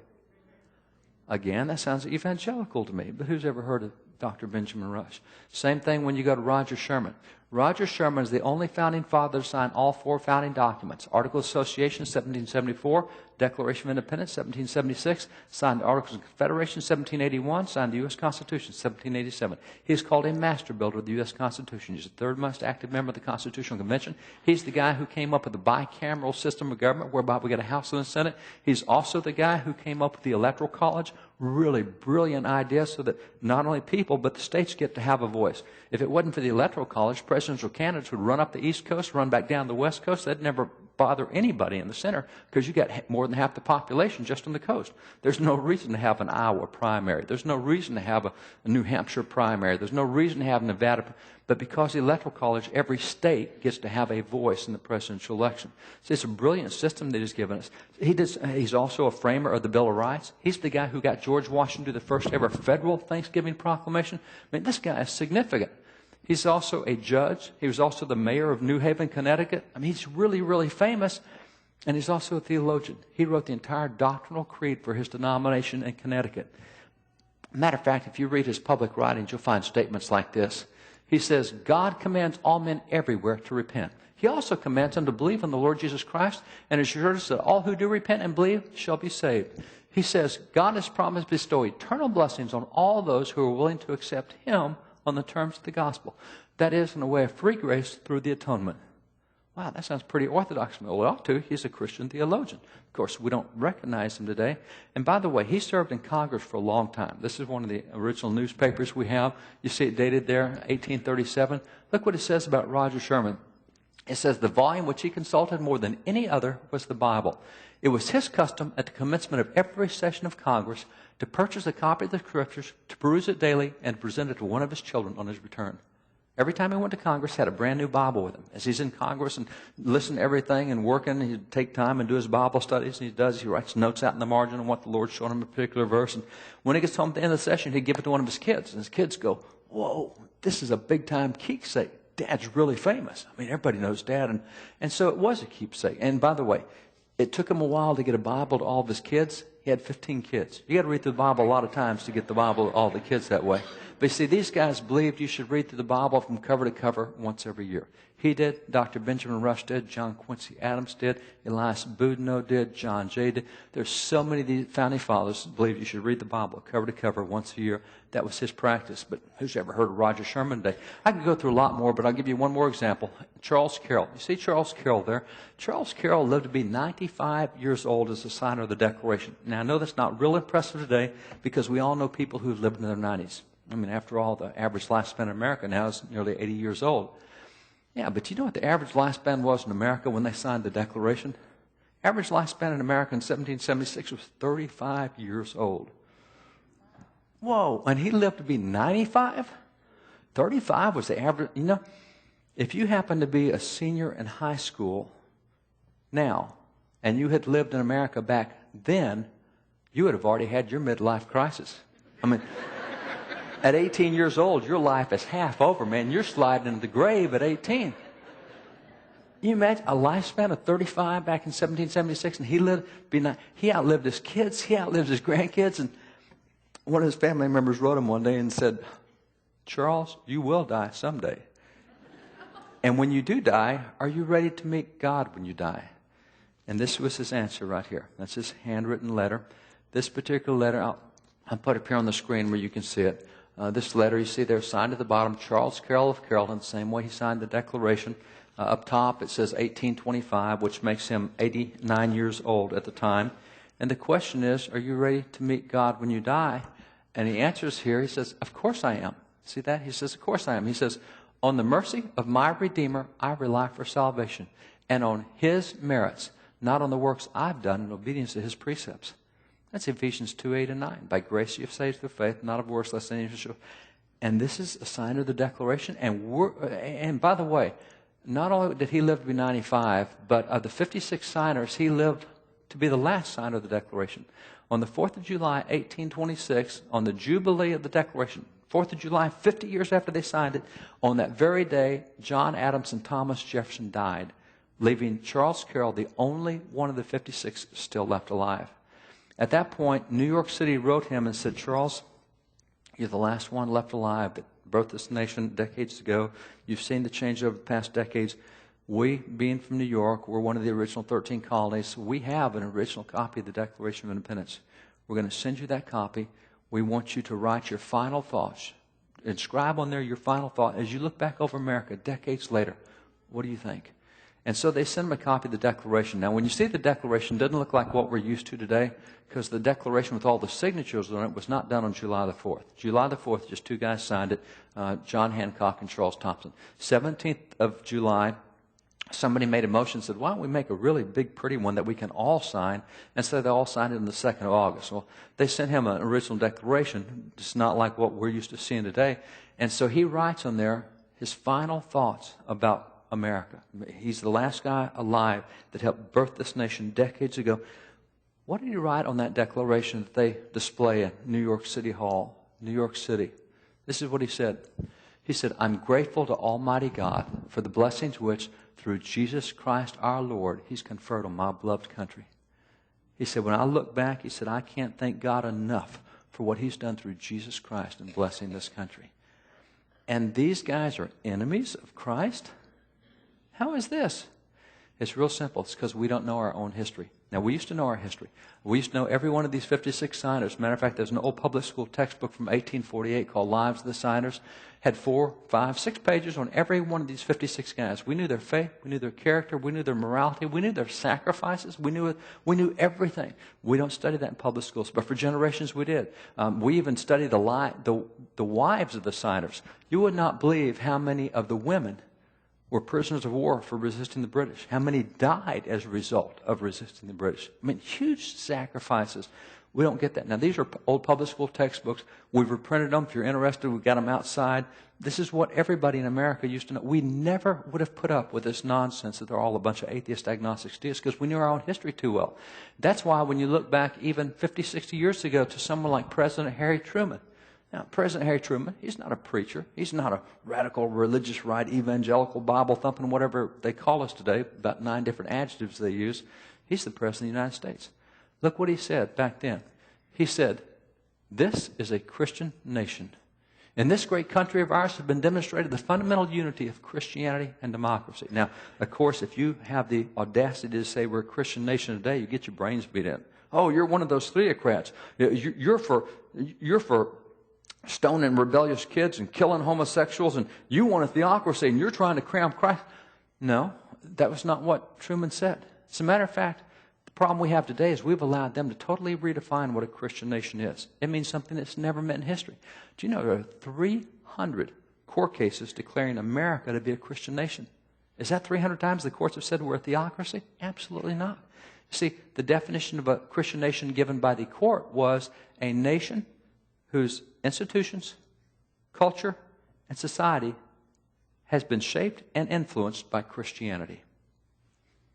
Again, that sounds evangelical to me, but who's ever heard of Dr. Benjamin Rush? Same thing when you go to Roger Sherman. Roger Sherman is the only founding father to sign all 4 founding documents. Articles of Association, 1774. Declaration of Independence, 1776. Signed the Articles of Confederation, 1781. Signed the U.S. Constitution, 1787. He is called a master builder of the U.S. Constitution. He's the 3rd most active member of the Constitutional Convention. He's the guy who came up with the bicameral system of government, whereby we get a House and a Senate. He's also the guy who came up with the Electoral College. Really brilliant idea so that not only people, but the states get to have a voice. If it wasn't for the Electoral College, presidential candidates would run up the East Coast, run back down the West Coast. They'd never bother anybody in the center because you got more than half the population just on the coast. There's no reason to have an Iowa primary. There's no reason to have a New Hampshire primary. There's no reason to have Nevada. But because the Electoral College, every state gets to have a voice in the presidential election. So it's a brilliant system that he's given us. He's also a framer of the Bill of Rights. He's the guy who got George Washington to the first ever federal Thanksgiving proclamation. I mean, this guy is significant. He's also a judge. He was also the mayor of New Haven, Connecticut. I mean, he's really, really famous. And he's also a theologian. He wrote the entire doctrinal creed for his denomination in Connecticut. Matter of fact, if you read his public writings, you'll find statements like this. He says, God commands all men everywhere to repent. He also commands them to believe in the Lord Jesus Christ and assures that all who do repent and believe shall be saved. He says, God has promised to bestow eternal blessings on all those who are willing to accept Him on the terms of the gospel. That is, in a way of free grace through the atonement. Wow, that sounds pretty orthodox. Well, it ought to. He's a Christian theologian. Of course, we don't recognize him today. And by the way, he served in Congress for a long time. This is one of the original newspapers we have. You see it dated there, 1837. Look what it says about Roger Sherman. It says, the volume which he consulted more than any other was the Bible. It was his custom at the commencement of every session of Congress to purchase a copy of the Scriptures, to peruse it daily, and to present it to one of his children on his return. Every time he went to Congress, he had a brand new Bible with him. As he's in Congress and listening to everything and working, he'd take time and do his Bible studies. And he writes notes out in the margin on what the Lord showed him in a particular verse. And when he gets home at the end of the session, he'd give it to one of his kids. And his kids go, whoa, this is a big-time keepsake. Dad's really famous. I mean, everybody knows Dad. And so it was a keepsake. And by the way, it took him a while to get a Bible to all of his kids. He had 15 kids. You got to read through the Bible a lot of times to get the Bible to all the kids that way. But you see, these guys believed you should read through the Bible from cover to cover once every year. He did, Dr. Benjamin Rush did, John Quincy Adams did, Elias Boudinot did, John Jay did. There's so many of these founding fathers believed you should read the Bible cover to cover once a year. That was his practice. But who's ever heard of Roger Sherman today? I could go through a lot more, but I'll give you one more example. Charles Carroll. You see Charles Carroll there? Charles Carroll lived to be 95 years old as a signer of the Declaration. Now, I know that's not real impressive today because we all know people who've lived in their 90s. I mean, after all, the average lifespan in America now is nearly 80 years old. Yeah, but you know what the average lifespan was in America when they signed the Declaration? Average lifespan in America in 1776 was 35 years old. Whoa, and he lived to be 95? 35 was the average. You know, if you happen to be a senior in high school now, and you had lived in America back then, you would have already had your midlife crisis. I mean... At 18 years old, your life is half over, man. You're sliding into the grave at 18. You imagine a lifespan of 35 back in 1776, and he outlived his kids, he outlived his grandkids, and one of his family members wrote him one day and said, Charles, you will die someday. And when you do die, are you ready to meet God when you die? And this was his answer right here. That's his handwritten letter. This particular letter, I'll put it up here on the screen where you can see it. This letter, you see there, signed at the bottom, Charles Carroll of Carrollton, same way he signed the Declaration. Up top, it says 1825, which makes him 89 years old at the time. And the question is, are you ready to meet God when you die? And he answers here, he says, of course I am. See that? He says, of course I am. He says, on the mercy of my Redeemer, I rely for salvation, and on His merits, not on the works I've done in obedience to His precepts. That's Ephesians 2:8 and 9. By grace you have saved through faith, not of works, lest any should. And this is a sign of the Declaration. And by the way, not only did he live to be 95, but of the 56 signers, he lived to be the last signer of the Declaration. On the 4th of July, 1826, on the Jubilee of the Declaration, 4th of July, 50 years after they signed it, on that very day, John Adams and Thomas Jefferson died, leaving Charles Carroll the only one of the 56 still left alive. At that point, New York City wrote him and said, Charles, you're the last one left alive that birthed this nation decades ago. You've seen the change over the past decades. We, being from New York, we're one of the original 13 colonies. We have an original copy of the Declaration of Independence. We're going to send you that copy. We want you to write your final thoughts. Inscribe on there your final thought as you look back over America decades later. What do you think? And so they sent him a copy of the Declaration. Now, when you see the Declaration, it doesn't look like what we're used to today, because the Declaration with all the signatures on it was not done on July the 4th. July the 4th, just two guys signed it, John Hancock and Charles Thompson. 17th of July, somebody made a motion and said, why don't we make a really big, pretty one that we can all sign? And so they all signed it on the 2nd of August. Well, they sent him an original Declaration. It's not like what we're used to seeing today. And so he writes on there his final thoughts about America. He's the last guy alive that helped birth this nation decades ago. What did he write on that Declaration that they display in New York City Hall, New York City? This is what he said. He said, I'm grateful to Almighty God for the blessings which, through Jesus Christ our Lord, He's conferred on my beloved country. He said, when I look back, he said, I can't thank God enough for what He's done through Jesus Christ in blessing this country. And these guys are enemies of Christ? How is this? It's real simple. It's because we don't know our own history. Now, we used to know our history. We used to know every one of these 56 signers. Matter of fact, there's an old public school textbook from 1848 called Lives of the Signers. Had 4, 5, 6 pages on every one of these 56 guys. We knew their faith. We knew their character. We knew their morality. We knew their sacrifices. We knew everything. We don't study that in public schools, but for generations we did. We even studied the wives of the signers. You would not believe how many of the women were prisoners of war for resisting the British. How many died as a result of resisting the British? I mean, huge sacrifices. We don't get that. Now, these are old public school textbooks. We've reprinted them. If you're interested, we've got them outside. This is what everybody in America used to know. We never would have put up with this nonsense that they're all a bunch of atheist, agnostic deists, because we knew our own history too well. That's why when you look back even 50, 60 years ago to someone like President Harry Truman. Now, President Harry Truman, he's not a preacher. He's not a radical, religious right, evangelical, Bible-thumping, whatever they call us today, about 9 different adjectives they use. He's the President of the United States. Look what he said back then. He said, this is a Christian nation. In this great country of ours has been demonstrated the fundamental unity of Christianity and democracy. Now, of course, if you have the audacity to say we're a Christian nation today, you get your brains beat in. Oh, you're one of those theocrats. You're for stoning rebellious kids and killing homosexuals, and you want a theocracy, and you're trying to cram Christ. No, that was not what Truman said. As a matter of fact, the problem we have today is we've allowed them to totally redefine what a Christian nation is. It means something that's never meant in history. Do you know there are 300 court cases declaring America to be a Christian nation? Is that 300 times the courts have said we're a theocracy? Absolutely not. You see, the definition of a Christian nation given by the court was a nation whose institutions, culture, and society has been shaped and influenced by Christianity.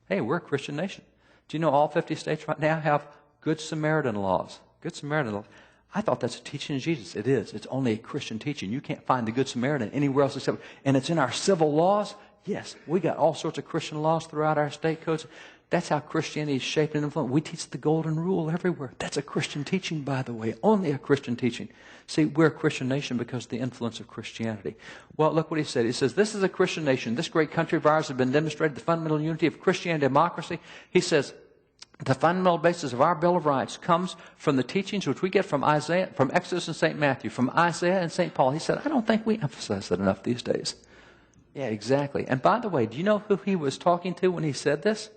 Hey, we're a Christian nation. Do you know all 50 states right now have Good Samaritan laws? Good Samaritan laws. I thought that's a teaching of Jesus. It is. It's only a Christian teaching. You can't find the Good Samaritan anywhere else except, and it's in our civil laws. Yes, we got all sorts of Christian laws throughout our state codes. That's how Christianity is shaped and influenced. We teach the golden rule everywhere. That's a Christian teaching, by the way. Only a Christian teaching. See, we're a Christian nation because of the influence of Christianity. Well, look what he said. He says, this is a Christian nation. This great country of ours has been demonstrated the fundamental unity of Christianity and democracy. He says, the fundamental basis of our Bill of Rights comes from the teachings which we get from Isaiah, from Exodus and St. Matthew, from Isaiah and St. Paul. He said, I don't think we emphasize that enough these days. Yeah, exactly. And by the way, do you know who he was talking to when he said this?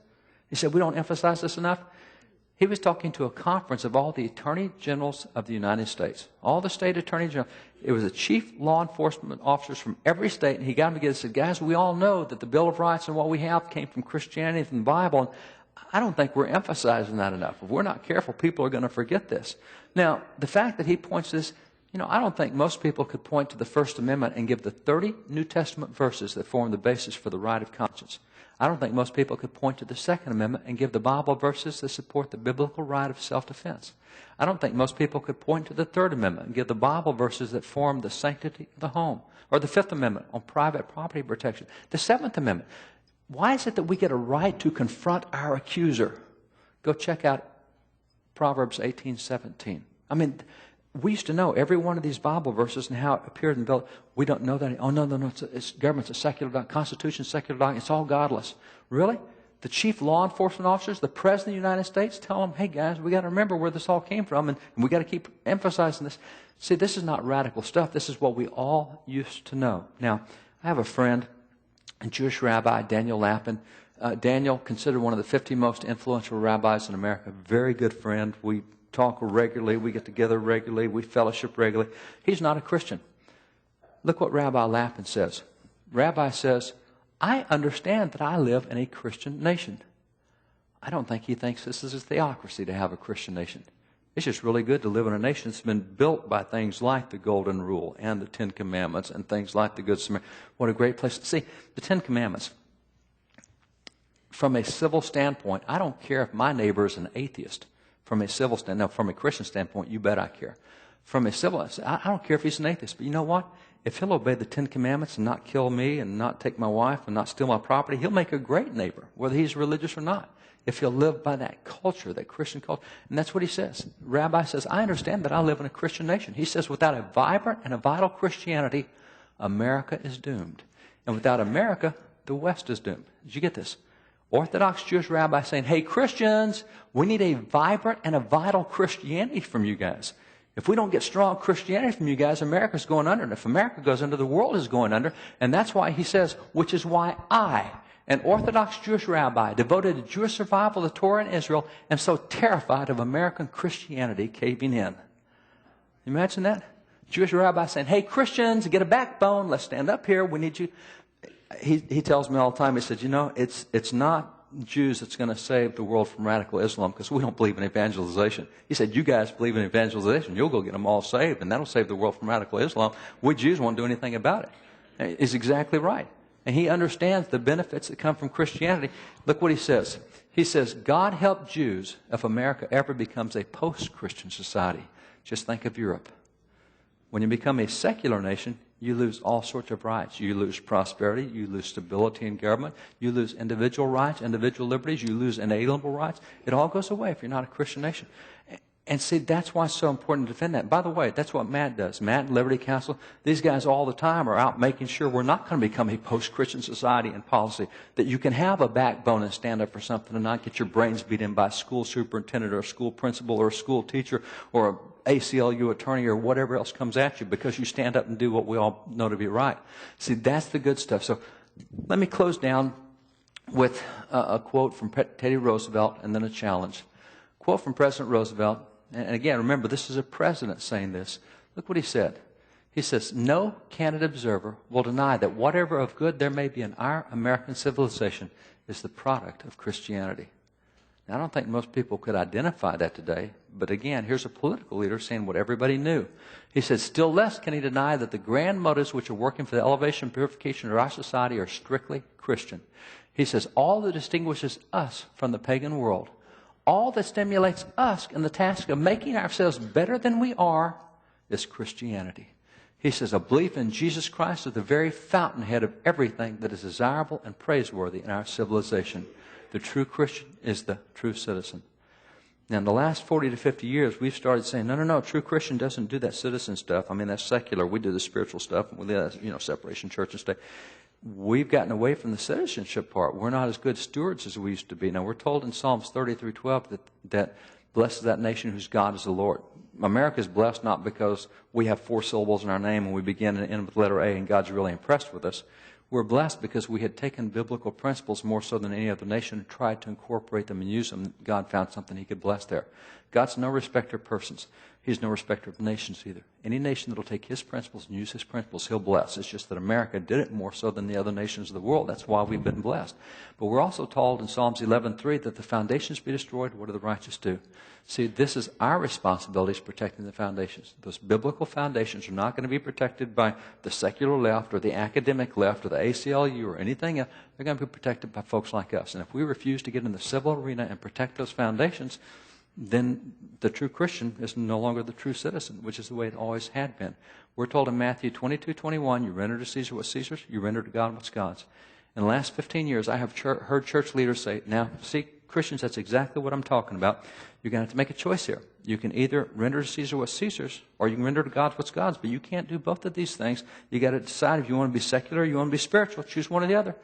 He said, we don't emphasize this enough. He was talking to a conference of all the attorney generals of the United States. All the state attorney generals. It was the chief law enforcement officers from every state. And he got them together and said, guys, we all know that the Bill of Rights and what we have came from Christianity, from the Bible. And I don't think we're emphasizing that enough. If we're not careful, people are going to forget this. Now, the fact that he points to this, you know, I don't think most people could point to the First Amendment and give the 30 New Testament verses that form the basis for the right of conscience. I don't think most people could point to the Second Amendment and give the Bible verses that support the biblical right of self-defense. I don't think most people could point to the Third Amendment and give the Bible verses that form the sanctity of the home, or the Fifth Amendment on private property protection. The Seventh Amendment. Why is it that we get a right to confront our accuser? Go check out Proverbs 18:17. I mean, we used to know every one of these Bible verses and how it appeared in the Bill. We don't know that. Oh, no, it's government's a secular doctrine. Constitution, secular doctrine. It's all godless. Really? The chief law enforcement officers, the President of the United States, tell them, hey, guys, we got to remember where this all came from, and we got to keep emphasizing this. See, this is not radical stuff. This is what we all used to know. Now, I have a friend, a Jewish rabbi, Daniel Lapin. Daniel, considered one of the 50 most influential rabbis in America. Very good friend. We talk regularly. We get together regularly. We fellowship regularly. He's not a Christian. Look what Rabbi Lapin says. Rabbi says, I understand that I live in a Christian nation. I don't think he thinks this is a theocracy to have a Christian nation. It's just really good to live in a nation that's been built by things like the Golden Rule and the Ten Commandments and things like the Good Samaritan. What a great place. See, the Ten Commandments, from a civil standpoint, I don't care if my neighbor is an atheist. From a civil standpoint, now from a Christian standpoint, you bet I care. From a civil, I don't care if he's an atheist, but you know what? if he'll obey the Ten Commandments and not kill me and not take my wife and not steal my property, he'll make a great neighbor, whether he's religious or not. If he'll live by that culture, that Christian culture. And that's what he says. Rabbi says, I understand that I live in a Christian nation. He says, without a vibrant and a vital Christianity, America is doomed. And without America, the West is doomed. Did you get this? Orthodox Jewish rabbi saying, hey, Christians, we need a vibrant and a vital Christianity from you guys. If we don't get strong Christianity from you guys, America's going under. And if America goes under, the world is going under. And that's why he says, which is why I, an Orthodox Jewish rabbi, devoted to Jewish survival of the Torah in Israel, am so terrified of American Christianity caving in. You imagine that? Jewish rabbi saying, hey, Christians, get a backbone. Let's stand up here. We need you. He tells me all the time, he said, you know, it's not Jews that's going to save the world from radical Islam because we don't believe in evangelization. He said, you guys believe in evangelization. You'll go get them all saved, and that'll save the world from radical Islam. We Jews won't do anything about it. He's exactly right. And he understands the benefits that come from Christianity. Look what he says. He says, God help Jews if America ever becomes a post-Christian society. Just think of Europe. When you become a secular nation, you lose all sorts of rights. You lose prosperity. You lose stability in government. You lose individual rights, individual liberties. You lose inalienable rights. It all goes away if you're not a Christian nation. And see, that's why it's so important to defend that. By the way, that's what Matt does. Matt and Liberty Council, these guys all the time are out making sure we're not going to become a post-Christian society and policy, that you can have a backbone and stand up for something and not get your brains beat in by a school superintendent or a school principal or a school teacher or a ACLU attorney or whatever else comes at you because you stand up and do what we all know to be right. See, that's the good stuff. So let me close down with a quote from Teddy Roosevelt and then a challenge. Quote from President Roosevelt, and again, remember, this is a president saying this. Look what he said. He says, no candid observer will deny that whatever of good there may be in our American civilization is the product of Christianity. Now, I don't think most people could identify that today, but again, here's a political leader saying what everybody knew. He says, still less can he deny that the grand motives which are working for the elevation and purification of our society are strictly Christian. He says, all that distinguishes us from the pagan world, all that stimulates us in the task of making ourselves better than we are, is Christianity. He says, a belief in Jesus Christ is the very fountainhead of everything that is desirable and praiseworthy in our civilization. The true Christian is the true citizen. Now, in the last 40 to 50 years, we've started saying, no, true Christian doesn't do that citizen stuff. I mean, that's secular. We do the spiritual stuff. We do that, separation church and state. We've gotten away from the citizenship part. We're not as good stewards as we used to be. Now, we're told in Psalms 33:12 that blessed is that nation whose God is the Lord. America is blessed not because we have 4 syllables in our name and we begin and end with the letter A and God's really impressed with us. We're blessed because we had taken biblical principles more so than any other nation and tried to incorporate them and use them. God found something he could bless there. God's no respecter of persons. He's no respecter of nations either. Any nation that will take his principles and use his principles, he'll bless. It's just that America did it more so than the other nations of the world. That's why we've been blessed. But we're also told in Psalms 11:3 that the foundations be destroyed, what do the righteous do? See, this is our responsibility, is protecting the foundations. Those biblical foundations are not going to be protected by the secular left or the academic left or the ACLU or anything else. They're going to be protected by folks like us. And if we refuse to get in the civil arena and protect those foundations, then the true Christian is no longer the true citizen, which is the way it always had been. We're told in Matthew 22:21, you render to Caesar what's Caesar's, you render to God what's God's. In the last 15 years, I have heard church leaders say, now, see, Christians, that's exactly what I'm talking about. You're going to have to make a choice here. You can either render to Caesar what's Caesar's, or you can render to God what's God's, but you can't do both of these things. You got to decide if you want to be secular or you want to be spiritual. Choose one or the other.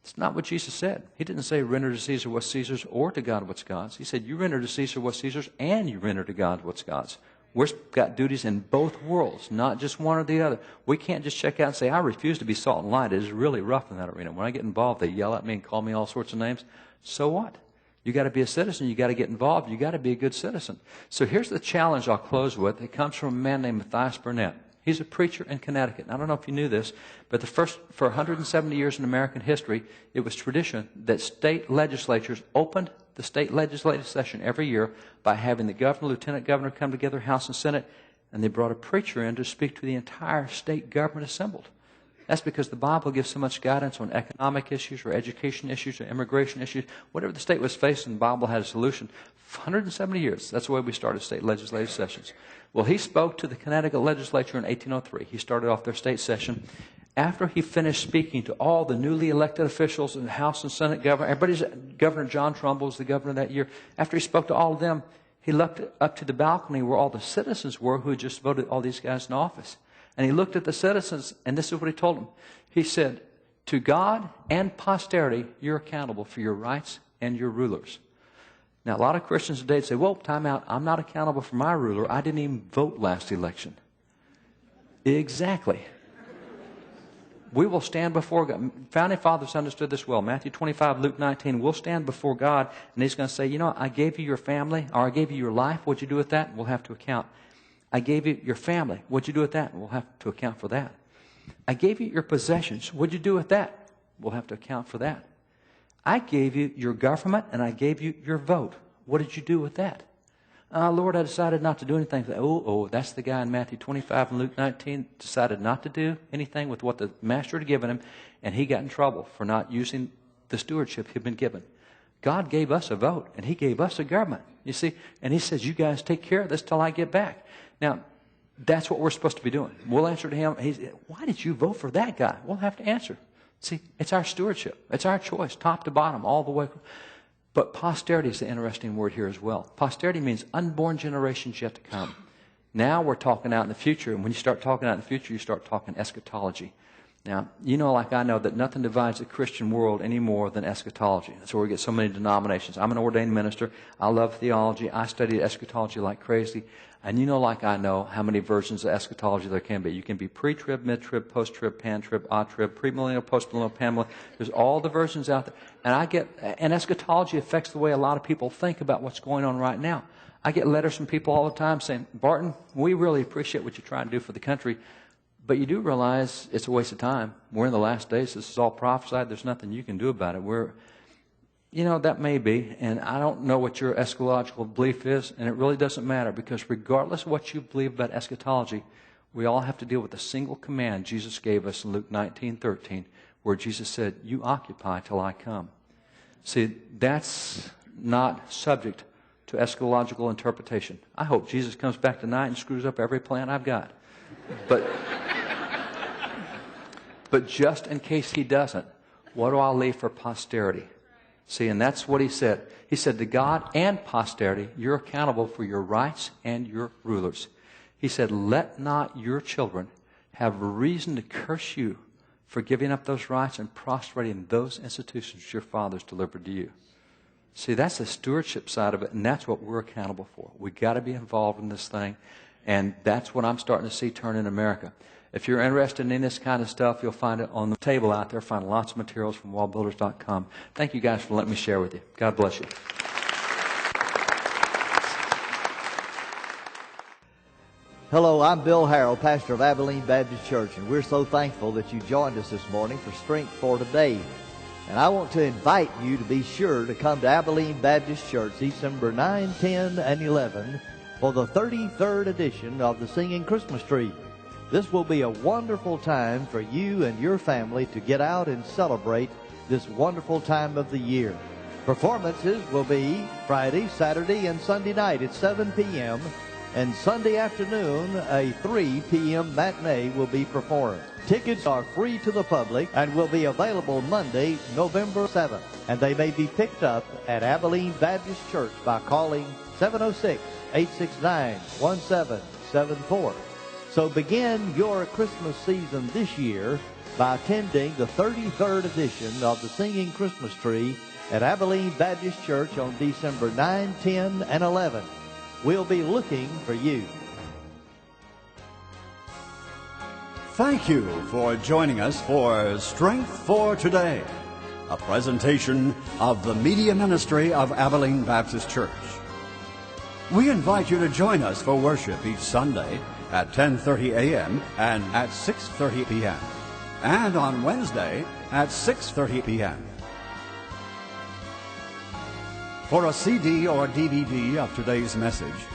It's not what Jesus said. He didn't say render to Caesar what's Caesar's or to God what's God's. He said you render to Caesar what's Caesar's and you render to God what's God's. We've got duties in both worlds, not just one or the other. We can't just check out and say, I refuse to be salt and light. It is really rough in that arena. When I get involved, they yell at me and call me all sorts of names. So what? You got to be a citizen. You got to get involved. You got to be a good citizen. So here's the challenge I'll close with. It comes from a man named Matthias Burnett. He's a preacher in Connecticut. And I don't know if you knew this, but for 170 years in American history, it was tradition that state legislatures opened the state legislative session every year by having the governor, lieutenant governor come together, House and Senate, and they brought a preacher in to speak to the entire state government assembled. That's because the Bible gives so much guidance on economic issues or education issues or immigration issues. Whatever the state was facing, the Bible had a solution. 170 years. That's the way we started state legislative sessions. Well, he spoke to the Connecticut legislature in 1803. He started off their state session. After he finished speaking to all the newly elected officials in the House and Senate, Governor John Trumbull was the governor that year. After he spoke to all of them, he looked up to the balcony where all the citizens were who had just voted all these guys in office. And he looked at the citizens, and this is what he told them. He said, to God and posterity, you're accountable for your rights and your rulers. Now, a lot of Christians today say, well, time out. I'm not accountable for my ruler. I didn't even vote last election. Exactly. We will stand before God. Founding fathers understood this well. Matthew 25, Luke 19. We'll stand before God, and he's going to say, you know, I gave you your family, or I gave you your life. What'd you do with that? We'll have to account. I gave you your family. What'd you do with that? We'll have to account for that. I gave you your possessions. What'd you do with that? We'll have to account for that. I gave you your government, and I gave you your vote. What did you do with that? Lord, I decided not to do anything. That's the guy in Matthew 25 and Luke 19 decided not to do anything with what the master had given him, and he got in trouble for not using the stewardship he'd been given. God gave us a vote, and he gave us a government, you see, and he says, you guys take care of this till I get back. Now, that's what we're supposed to be doing. We'll answer to him. Why did you vote for that guy? We'll have to answer. See, it's our stewardship. It's our choice, top to bottom, all the way. But posterity is the interesting word here as well. Posterity means unborn generations yet to come. Now we're talking out in the future, and when you start talking out in the future, you start talking eschatology. Now, you know, like I know, that nothing divides the Christian world any more than eschatology. That's where we get so many denominations. I'm an ordained minister. I love theology. I study eschatology like crazy. And you know, like I know, how many versions of eschatology there can be. You can be pre-trib, mid-trib, post-trib, pan-trib, odd-trib, premillennial, postmillennial, panmillennial. There's all the versions out there. And eschatology affects the way a lot of people think about what's going on right now. I get letters from people all the time saying, Barton, we really appreciate what you're trying to do for the country, but you do realize it's a waste of time. We're in the last days. This is all prophesied. There's nothing you can do about it. You know, that may be, and I don't know what your eschatological belief is, and it really doesn't matter, because regardless of what you believe about eschatology, we all have to deal with a single command Jesus gave us in Luke 19:13, where Jesus said, you occupy till I come. See, that's not subject to eschatological interpretation. I hope Jesus comes back tonight and screws up every plan I've got. But just in case he doesn't, what do I leave for posterity? See, and that's what he said. He said, to God and posterity, you're accountable for your rights and your rulers. He said, let not your children have reason to curse you for giving up those rights and prostrating those institutions your fathers delivered to you. See, that's the stewardship side of it, and that's what we're accountable for. We've got to be involved in this thing, and that's what I'm starting to see turn in America. If you're interested in this kind of stuff, you'll find it on the table out there. Find lots of materials from wallbuilders.com. Thank you guys for letting me share with you. God bless you. Hello, I'm Bill Harrell, pastor of Abilene Baptist Church, and we're so thankful that you joined us this morning for Strength for Today. And I want to invite you to be sure to come to Abilene Baptist Church December 9, 10, and 11 for the 33rd edition of the Singing Christmas Tree. This will be a wonderful time for you and your family to get out and celebrate this wonderful time of the year. Performances will be Friday, Saturday, and Sunday night at 7 p.m., and Sunday afternoon, a 3 p.m. matinee will be performed. Tickets are free to the public and will be available Monday, November 7th. And they may be picked up at Abilene Baptist Church by calling 706-869-1774. So begin your Christmas season this year by attending the 33rd edition of the Singing Christmas Tree at Abilene Baptist Church on December 9, 10, and 11. We'll be looking for you. Thank you for joining us for Strength for Today, a presentation of the media ministry of Abilene Baptist Church. We invite you to join us for worship each Sunday at 10:30 a.m. and at 6:30 p.m. and on Wednesday at 6:30 p.m. For a CD or DVD of today's message,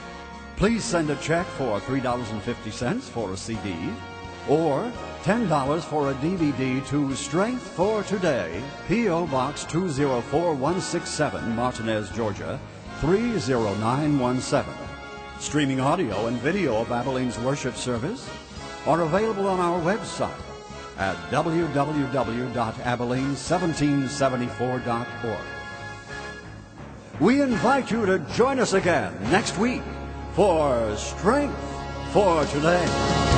please send a check for $3.50 for a CD or $10 for a DVD to Strength for Today, P.O. Box 204167, Martinez, Georgia, 30917. Streaming audio and video of Abilene's worship service are available on our website at www.abilene1774.org. We invite you to join us again next week for Strength for Today.